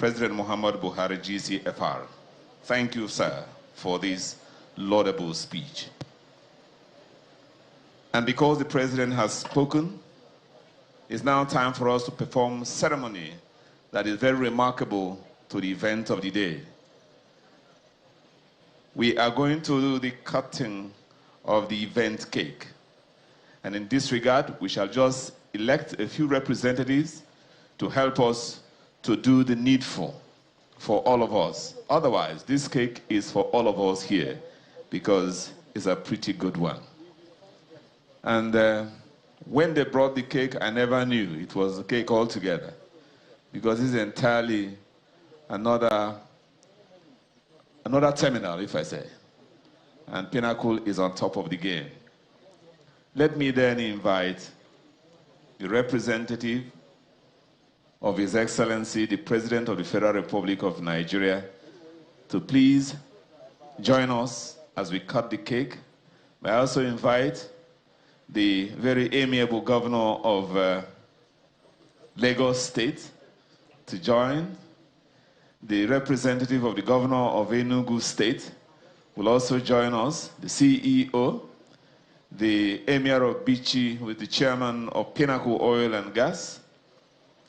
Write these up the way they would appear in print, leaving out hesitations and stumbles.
President Muhammad Buhari, GCFR. Thank you, sir, for this laudable speech. And because the President has spoken, it's now time for us to perform ceremony that is very remarkable to the event of the day. We are going to do the cutting of the event cake. And in this regard, we shall just elect a few representatives to help us to do the needful for all of us. Otherwise, this cake is for all of us here because it's a pretty good one. And when they brought the cake, I never knew it was a cake altogether because it's entirely another terminal, if I say. And Pinnacle is on top of the game. Let me then invite the representative of His Excellency, the President of the Federal Republic of Nigeria, to please join us as we cut the cake. I also invite the very amiable governor of Lagos State to join. The representative of the governor of Enugu State will also join us, the CEO, the Emir of Bichi with the chairman of Pinnacle Oil and Gas.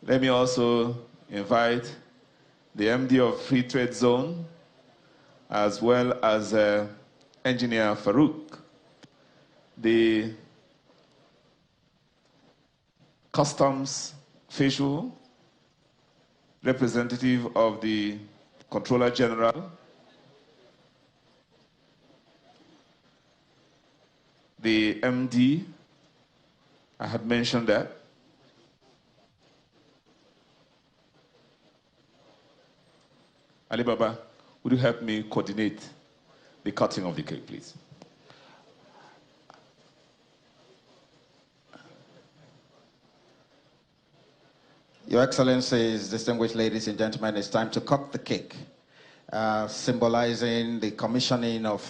Let me also invite the MD of Free Trade Zone, as well as Engineer Farouk, the Customs Facial representative of the Controller General, the MD, I had mentioned that. Ali Baba, would you help me coordinate the cutting of the cake, please? Your Excellencies, distinguished ladies and gentlemen, it's time to cut the cake, symbolizing the commissioning of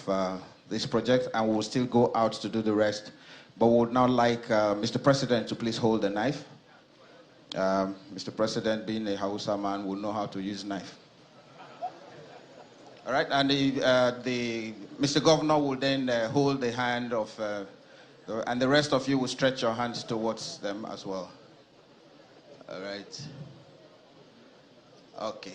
this project, and we will still go out to do the rest. But we would now like Mr. President to please hold the knife. Mr. President, being a Hausa man, will know how to use knife. All right, and Mr. Governor will then hold the hand of, and the rest of you will stretch your hands towards them as well. All right. Okay.